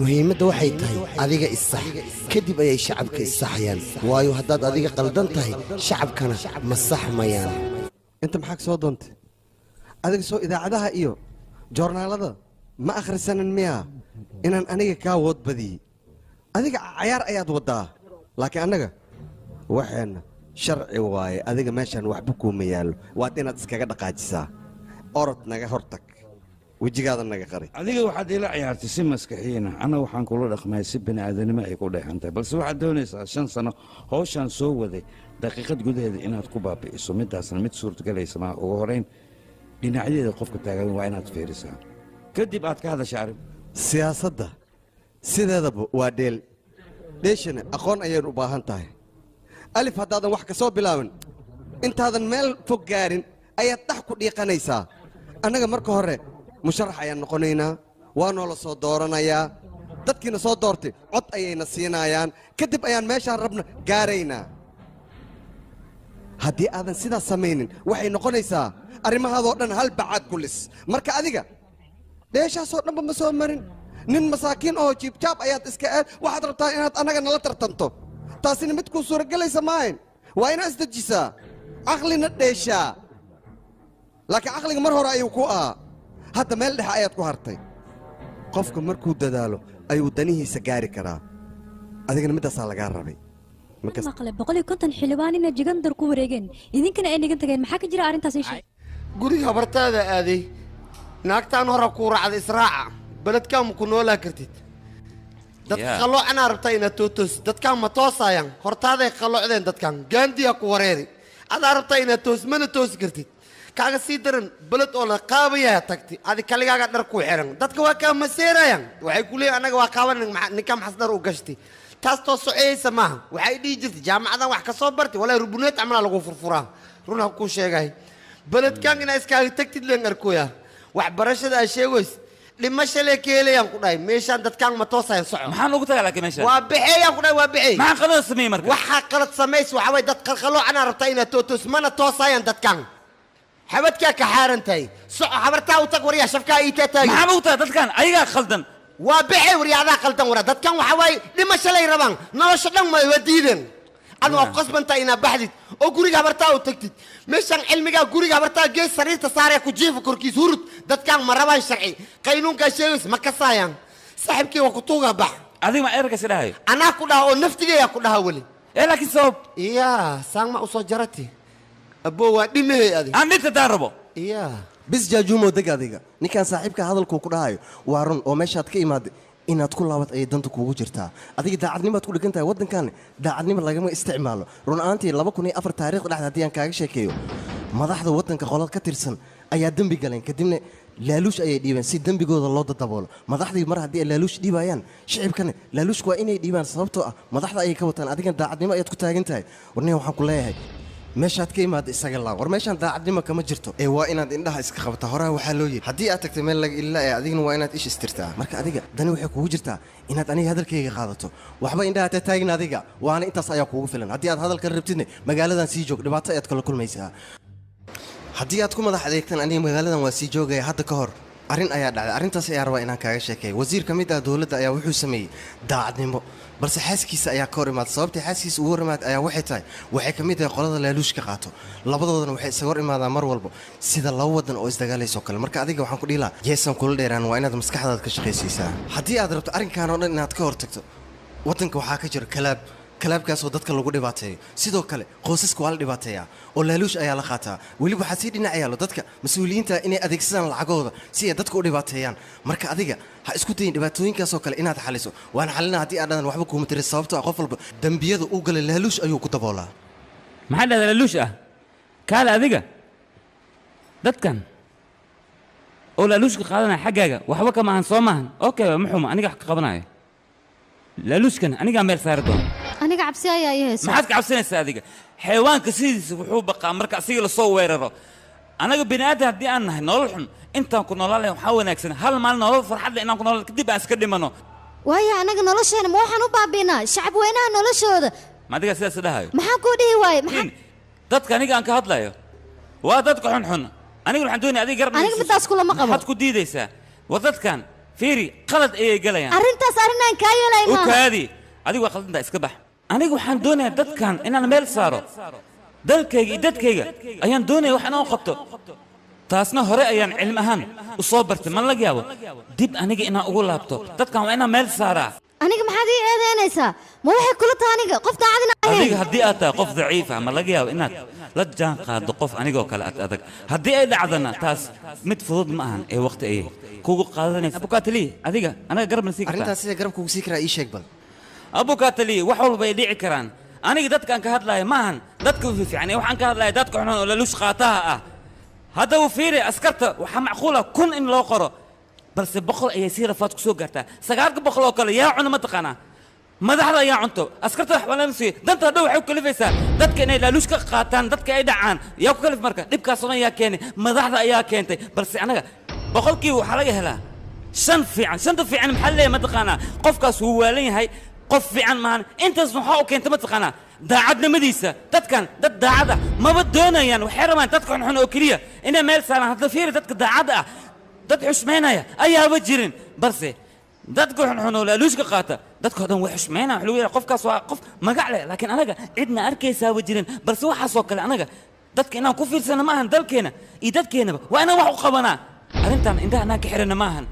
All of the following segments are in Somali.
muhiimadda waxay tahay adiga isax kadib ayay shacabka isaxayaan waayo haddaad adiga qaldan tahay shacabkana ma saxmayaan inta maxaa ka soo doontay adiga soo idaacadaha iyo joornaalada ma akhrisanin miyaa inaan aniga kaa wood badiyey adiga cayaar ayaad waddaa laakiin annaga waxeenna sharci waaye adiga meeshaan waxba kuuma yaallo waad inaad iskaga dhaqaajisaa orod naga hortag wejigaada naga qari adiga waxaad ila ciyaartay si maskaxiina anna waxaan kula dhaqmay si bini'aadanimo ay ku dheexantahay balse waxaad doonaysaa 5 sano hawshaan soo waday daqiiqad gudaheeda inaad ku baabi'iso midaasna mid suurtagelaysa ma ugu horeyn dhinacyadeeda qofka taagan waa inaad fiirisaa kadib aad ka hadashaa arrin siyaasadda sideedaba waa dheel dheeshana aqoon ayaynu u baahan tahay alif haddaadan wax ka soo bilaabin intaadan meel fog gaarin ayaad dhax ku dhiiqanaysaa annaga marka hore musharax ayaan noqonaynaa waa noola soo dooranayaa dadkiina soo doortay cod ayayna siinayaan kadib ayaan meeshaan rabna gaaraynaa haddii aadan sidaas samaynin waxay noqonaysaa arrimahaadoo dhan hal bacaad ku lis marka adiga dheeshaasoo dhanba ma soo marin nin masaakiin oo jiibjaab ayaad iska aad waxaad rabtaa inaad annaga nala tartanto taasina mid kuu suuragelaysa maahayn waa inaad isdejisaa caqlina dheeshaa laakiin caqliga mar hore ayuu ku ahaa hadda meel dhexe ayaad ku hartay qofka markuu dadaalo ayuu danihiisa gaari karaa adigana middaasaa lagaa rabay maqle 150 xildhibaan inay jigandar ku wareegeen idinkana ay nigan tageen maxaa ka jira arrintaas ii sheeg guriga habartaada aaday naagtaan hore ku raacday israaca beledkaan ma ku noolaa kartid dadka qaloocanaa rabtaa inaad tootoos dadkaan ma toosayaan hortaaday qaloocdeen dadkaan gaandiyaa ku wareeri adaa rabtaa inaad toos mana toosi kartid kaaga sii daran beled oo la qaabayaa tagti adi kaligaaga dhar ku xiran dadka waa kaa maseerayaan waxay ku leeyihin annaga waa qaaban ninka maxas dhar u gashtay taas too soceysa maaha waxay dhihi jirtay jaamacadan wax ka soo bartay walaa rubuneed camalaa lagu furfuraa runaa kuu sheegay beledkaan inaa iskaaga tagtid leen arkooyaa waxbarashada aa sheegoys dhimasha lee ka helayaan ku dhahay meeshaan dadkaan ma toosayan soco maxaan ugu tagaa laakiin meeshaan waa bixeeyaan ku dhahay waa bixeey maxaan qalad sameeyey marka waxaa qalad samays waxaa waay dad qalqaloocanaa rabtaa inaad tootoos mana toosayaan dadkaan xabadkaa ka xaaran tahay soco habartaa u tag waryaa shafkaa ii taataagi maxaan ugu tagaa dadkaan ayagaa khaldan waa bixey waryaadaa qaldan wara dadkan waxaa waaye dhimasha lay rabaan nolosha dhan waa diideen adna waa qasbantaa inaa baxdid oo guriga habartaa u tagtid meeshaan cilmigaa guriga habartaa gees sariirta saaree ku jiifa korkiis hurud dadkaan ma rabaan sharci qaynuunkaa sheegays ma kasaayaan saaxiibkii waa ku tuugaa bax adiga ma ergas dhahayo anaa ku dhaha oo naftigeeyaa ku dhaha weli laakiin sabab iyaa saan ma usoo jarati abbo waa dhimahey adig aan dhinta daa rabo iyaa bis jaajuumo deg adiga ninkaan saaxiibka hadalkuu ku dhahayo waa run oo meeshaad ka imaaday inaad ku laabad ayay danta kuugu jirtaa adiga daacadnimaad ku dhigan tahay waddankan daacadnimo lagama isticmaalo run ahaantii 2004 taariikh dhexda haddii aan kaaga sheekeeyo madaxda waddanka qolad ka tirsan ayaa dembi galeen kadibna laaluush ayay dhiibeen si dembigooda loo dadaboolo madaxdii mar haddii ay laaluush dhiibayaan shicibkana laaluushku waa inay dhiibaan sababtoo ah madaxda ayay ka wataan adigana daacadnimo ayaad ku taagan tahay warniga waxaan ku leeyahay meeshaad ka imaada isaga laa war meeshaan daacadnimo kama jirto ee waa inaad indhaha iska qabtaa horaha waxaa loo yidhi haddii aad tagtay meel laga ilaa ee adigna waa inaad ish istirtaa marka adiga dani waxay kugu jirtaa inaad aniga hadalkayga qaadato waxba indhaha ta taagin adiga waana intaas ayaa kuugu filan haddii aad hadalkan rabtidne magaaladan sii joog dhibaato ayaad kala kulmaysaa haddii aad ku madax adeegtan aniga magaaladan waa sii joogaya hadda ka hor arrin ayaa dhacday arrintaas ayaa rabaa inaan kaaga sheekeeyo wasiir ka mid ah dowladda ayaa wuxuu sameeyey daacadnimo balse xaaskiisa ayaa ka hor imaada sababtii xaaskiisa ugu hor imaada ayaa waxay tahay waxay ka mid tahay qolada laaluush ka qaato labadoodana waxay isaga hor imaadaan mar walba sida laba waddan oo isdagaalaysoo kale marka adiga waxaan ku dhihi lahaa jeesan kula dheeraan waa inaad maskaxdaada ka shaqaysiisaa haddii aad rabto arrinkan oo dhan inaad ka hor tagto waddanka waxaa ka jira kalaabkaasoo dadka lagu dhibaateeyo sidoo kale qoysaska waa la dhibaateeyaa oo laaluush ayaa la qaataa weliba waxaa sii dhinac yaalo dadka mas-uuliyiinta inay adeegsadaan lacagooda si ay dadka u dhibaateeyaan marka adiga ha isku dayin dhibaatooyinkaasoo kale inaad xaliso waana xalina haddii aad dhadan waxba kuuma tirin sababtoo ah qof walba dembiyada uu galay laaluush ayuu ku daboolaa maxaa dhahdaa laaluush ah kaale adiga dadkan oo laaluushka qaadanaya xaggaaga waxba kama ahan soo maahan okay ma xumo aniga wax ka qabanayo laaluushkan anigaa meel saari doona aniga cabsi ayaa ii haysa maxaad ka cabsanaysaa adiga xayawaanka sidiisa wuxuu baqaa marka asiga la soo weeraro anaga bini aadan haddii aan nahay nolol xun intaan ku noolaalayn waxaa wanaagsan hal maalin nolol farxad leh inaan ku noolaal kadib aan iska dhimano waayo anaga nolosheena ma waxaan u baabiinaa shacab weynaha noloshooda ma adiga sidaas dhahayo maxaan kuu dhihi waaye dadka aniga aan ka hadlayo waa dadka xunxun aniga waxaan doonaya adiga garab aniga midaas kulama qabo maxaad ku diidaysaa war dadkan fiiri qalad ayay galayaan arrintaas arrinaan kaa yeelay ma ukaadi adigu waa qaldantaa iska bax anigu waxaan doonayaa dadkan inaan meel saaro dalkayga iyo dadkayga ayaan doonaya wax inaan qabto taasna hore ayaan cilmi ahaan u soo bartay ma laga yaabo dib aniga inaan ugu laabto dadkan waa inaan meel saaraa aniga maxaad ii eedeynaysaa ma waxay kula tahay aniga qof daacadina ahayn adiga haddii aad tahay qof daciif ah ma laga yaabo inaad la jaan qaado qof anigoo kale adag haddii ay dhacdana taas mid fudud ma ahan ee waqti ayay kugu qaadanaysa abukaatali adiga anaga garab ma sii kartaa arrintaas sida garab kugu sii karaa ii sheeg bal abukaatali wax walba ay dhici karaan aniga dadkaan ka hadlaaya ma ahan dadka u fiican waxaan ka hadlaaya dadka xun oo laluush qaataha ah haddaba fiiri askarta waxaa macquula 1,000 in loo qoro balse 100 ayay sii rafaad ku soo gaartaa 900 oo kale yaa cuna ma taqaanaa madaxda ayaa cunto askarta wax wala masiyo danta dhow waxay ku kalifaysaa dadka inay laaluush ka qaataan dadka ay dhacaan yaa ku kalif marka dhibkaas oo yaa keenay madaxda ayaa keentay balse anaga 100kii waxa laga helaa shan fiican maxaa leeyahay ma taqaanaa qofkaas wuu waalan yahay qof fiican maahan intaas waxaa u keentay ma taqaanaa daacadnimadiisa dadkan dad daacada maba doonayaan waxay rabaan dadka xunxun oo keliya inay meel saaraan hadda fiiri dadka daacada ah dad xushmaynaya ayaaba jirin balse dadka xunxun oo laaluushka qaata dadka dhan way xushmaynayaan waxa lagu yidhaha qofkaas waa qof magac leh laakiin anaga cidna arkaysaaba jirin balse waxaasoo kale anaga dadka inaan ku fiirsana maahan dalkeena iyo dadkeenaba waa inaan wax u qabanaa arrintan indhaha anaan ka xirana maahan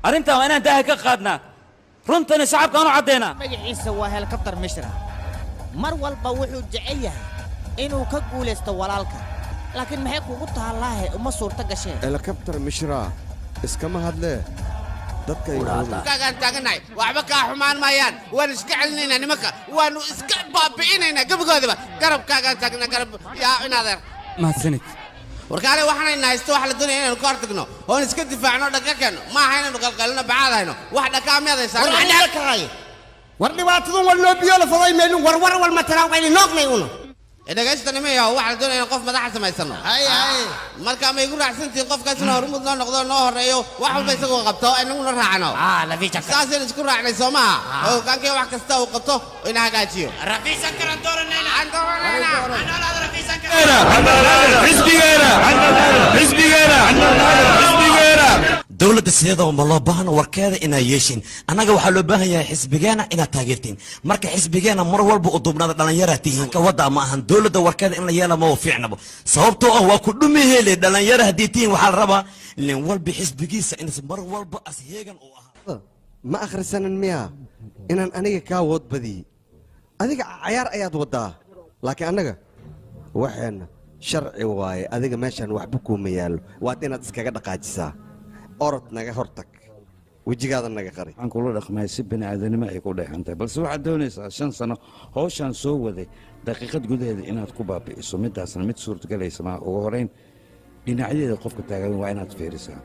arrintan waa inaan daaha ka qaadnaa runtana shacabka aanu caddeynaa magaciisa waa helikabtar mishra mar walba wuxuu jecel yahay inuu ka guulaysto walaalka laakiin maxay kugu taallaahe uma suurta gasheen helikabtar mishra iskama hadlee dadka kaagaan taaganahay waxba kaa xumaan maayaan waan iska celinaynaa nimanka waanu iska baabi'inaynaa gebigoodaba garabkaagaan taagnaa garab yaa inaadeer mahadsanid warkaale waxaanayna haysto wax la doonaya inaynu ka hortagno oon iska difaacno dhaka keenno ma aha inaynu qalqalino bacaad hayno wax dhakaa miyaad haysaa war dhibaatadan war loo biyo la faday meelun war wal matalaa qayni nooqnay uno dhagaysta nimayo waxa la doonaya qof madaxa samaysano marka ma igu raacsantiin qofkaas inuu horumud noo noqdo noo horeeyo wax walba isagoo qabto inaguna raacno saasaynu isku raacnay soo maaha hogaankii wax kasta uu qabto ina hagaajiyo rafiisan karan dooranayna dowladda sideedaba ma loo baahno warkeeda inaad yeeshin annaga waxaa loo baahan yahay xisbigeena inaad taageertiin marka xisbigeena mar walba u dubnaada dhallinyara tihiin ka waddaa ma ahan dowladda warkeeda in la yeela ma u fiicnabo sababtoo ah waa ku dhumi hele dhallinyara haddii tihiin waxaa la rabaa nin walba xisbigiisa inas mar walba as heegan u ahaa ma akhrisanin miya inaan aniga kaa wood badiyey adiga cayaar ayaad waddaa laakiin annaga waxeenna sharci waaye adiga meeshaan waxba kuuma yaallo waad inaad iskaga dhaqaajisaa orod naga hortag wejigaada naga qari waxaan kula dhaqmay si bini'aadanimo ay ku dheexantahay balse waxaad doonaysaa 5 sano hawshaan soo waday daqiiqad gudaheeda inaad ku baabi'iso midaasna mid suurtagalaysa ma ugu horeyn dhinacyadeeda qofka taagan waa inaad fiirisaa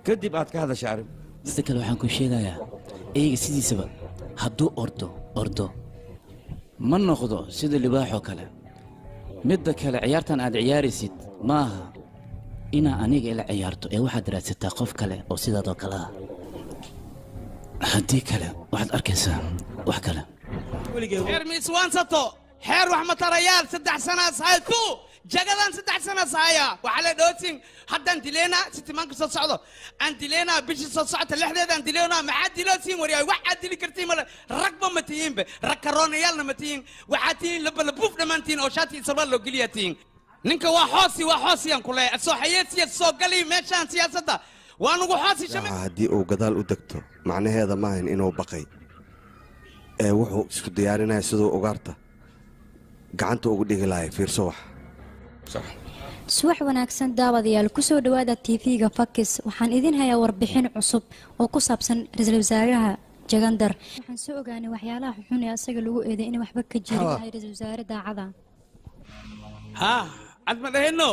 kadib aad ka hadasha arrin sida kale waxaan ku sheegayaa eeyga sidiisaba hadduu ordo ma noqdo sida libaaxoo kale midda kale ciyaartan aad ciyaaraysid maaha inaa aniga ila ciyaarto ee waxaad raadsataa qof kale oo sidaadoo kale ah haddii kale waxaad arkaysaa wax kale xeer miiswaansato xeer wax matarayaal 3 sanaas haytu jagadan 3 sanaas haya waxa la dhootin haddaan dileena sitimaanka soo socdo aan dileena bishi soo socota lixdeedaan dileena maxaa dilootiin wariyay waxa dili kartiin mala ragba ma tihiinba rag karoonayaalna ma tihiin waxa tihiin la buuf dhamaantiin oo shaati sabal loo geliyatiin ninka waa xoosi aan ku leeyahay soo xayeesiya soo gali meeshaan siyaasadda waan ugu xoosi shamay haddii uu gadaal u degto macnaheeda ma ahan inuu baqay ee wuxuu isku diyaarinayaa siduu ugaarta gacanta ugu dhigi lahay fiirso wax subax wanaagsan daawadayaal ku soo dhawaada TV-ga Fakis waxaan idin hayaa warbixin cusub oo ku saabsan ra'iisul wasaaraha Jagandar waxaan soo ogaanay waxyaalaha xun ee asaga lagu eeday in waxba ka jirin ra'iisul wasaare daacada ها عد ما دهنو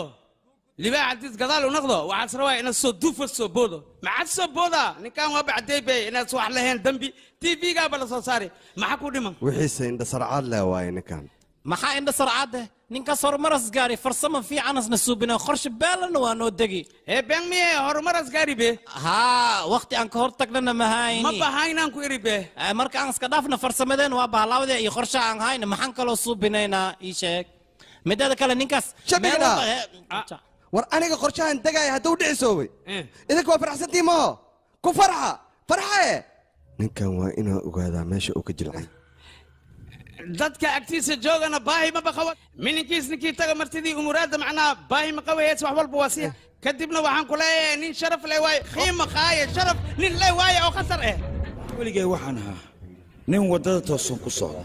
لبا عديس قضال ونقضه وعاد سروا إن الصوت دوف الصوت بوده ما عاد صوت بوده نكان وابع ديبي إن الصوح لهن دنبي TV قابل صاري ما حكو دمم wixiise indha sarcaad leh waaye ninkan maxaa indha sarcaade ninkaas horumaras gaari farsamo fiicanasna suubina qorshe beelana waa noo degi ee been miye horumaras gaari be haa waqti aan ka hor tagnana ma hayni ma bahaynaan ku iri be marka aan iska dhaafna farsamadeen waa bahalawde iyo qorshe aan hayna maxaan kaloo suubinaynaa ii sheeg midaada kale ninkaas war aniga qorshahan degaya hadduu dhicisoobay idinka waa faraxsantii maho ku farxa farxaye ninkan waa inaa ogaadaa meesha uu ka jilcay dadka agtiisa joogana baahi ma baqawa mininkiis ninkii taga martidii umuraadda macnaha baahi ma qabayees wax walba waa siya kadibna waxaan ku leeyahay nin sharaf leh waaye qiimo qaaya sharaf nin leh waaye oo khatar ah weligay waxaan ahaa nin waddada toosan ku socda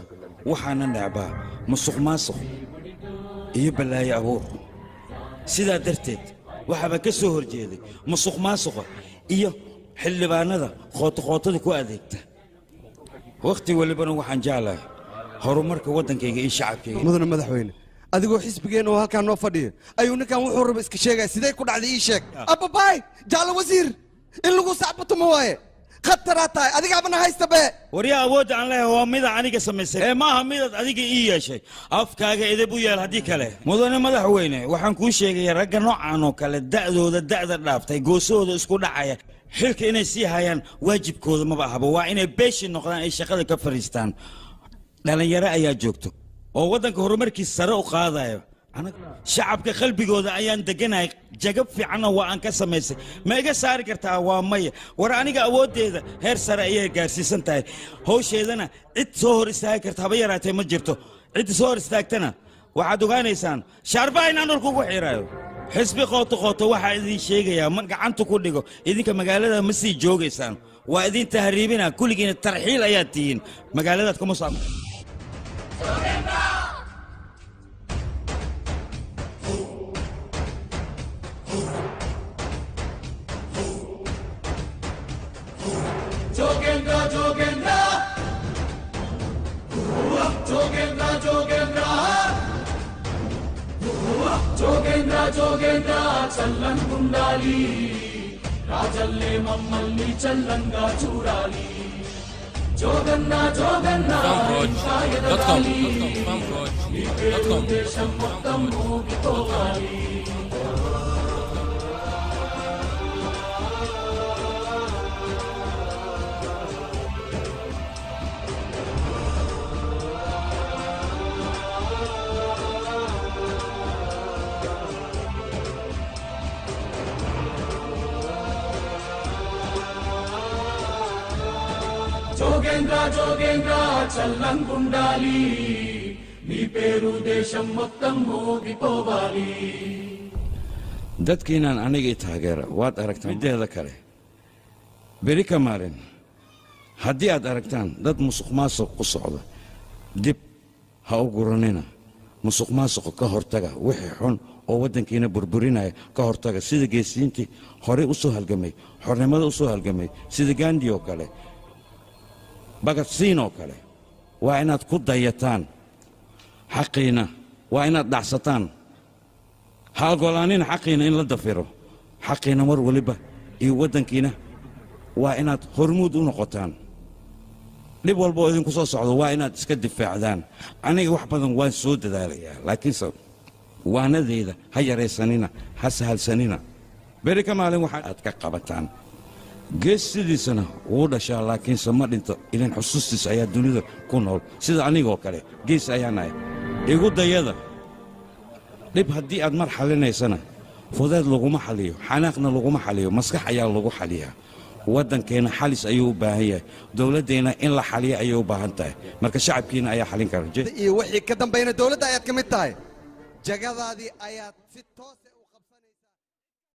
waxaana necbaa musuq maasuq iyo balaayo abuur sidaa darteed waxaaba ka soo hor jeeday musuq maasuqa iyo xildhibaanada qootaqootada ku adeegta wakhti walibana waxaan jeclahay horumarka waddankayga iyo shacabkayga mudane madaxweyne adigoo xisbigeenna oo halkaan noo fadhiya ayuu ninkan wuxuu raba iska sheegaya sidee ku dhacday ii sheeg abbabaay jaallo wasiir in lagu sacbato ma waaye khataraa tahay adigaabana haysta bee waryaa awoodda aan leeyahay waa mida aniga samaysay ee maaha midaad adiga ii yeeshay afkaaga edeb u yeel haddii kale mudane madaxweyne waxaan kuu sheegaya ragga noocan oo kale da'dooda da'da dhaaftay goosahooda isku dhacaya xilka inay sii hayaan waajibkooda maba ahaba waa inay beeshi noqdaan ay shaqada ka fadhiistaan dhallinyaro ayaa joogto oo waddanka horumarkiisa sare u qaadayo shacabka qalbigooda ayaan deganahay jagab fiicanna waa aan ka samaysay ma iga saari kartaa waa maya war aniga awooddeeda heer sare ayay gaarsiisan tahay hawsheedana cid soo hor istaagi karta haba yaraatee ma jirto cidda soo hor istaagtana waxaad ogaanaysaan shaarbaha inaan dhulkugu xirayo xisbi qooto waxaa idin sheegayaa ma gacanta ku dhigo idinka magaalada ma sii joogaysaan waa idin tahriibina kulligiina tarxiil ayaad tihiin magaaladaad kuma soo Jogendra చల్లంగుండాలి రాజల్లే మమ్మల్ని చల్లంగా చూడాలి జోగన్న ఎదగాలి దేశం మొత్తం ఊగిపోవాలి జోగేంద్ర చల్లంగుండాలి నీ పేరు దేశం మొత్తం ఊగిపోవాలి dadkiinaan aniga i taageera waad aragtaan mideeda kale beri ka maalin haddii aad aragtaan dad musuq maasuq ku socda dib ha u guranina musuq maasuqa ka hortaga wixii xun oo waddankiina burburinaya ka hortaga sida geesiintii horey u soo halgamay xornimada u soo halgamay sida gandhi oo kale bagadsiin oo kale waa inaad ku dayataan xaqiina waa inaad dhacsataan ha ogolaanina xaqiina in la dafiro xaqiina mar waliba iyo waddankiina waa inaad hormuud u noqotaan dhib walba oo idinku soo socdo waa inaad iska difaacdaan aniga wax badan waan soo dadaalayaa laakiinse waanadeyda ha yaraysanina ha sahalsanina beri ka maalin waxa aad ka qabataan gees sidiisana wuu dhashaa laakiinse ma dhinto ilin xusuustiisa ayaa dunida ku nool sida anigoo kale gees ayaanahay igu dayada dhib haddii aad mar xallinaysana fudeed laguma xaliyo xanaaqna laguma xaliyo maskax ayaa lagu xaliyaa waddankeenna xalis ayuu u baahan yahay dowladdeenna in la xaliyo ayay u baahan tahay marka shacabkiina ayaa xalin kara iyo wixii ka dambayna dowladda ayaad ka mid tahay jagadaadii ayaad si toos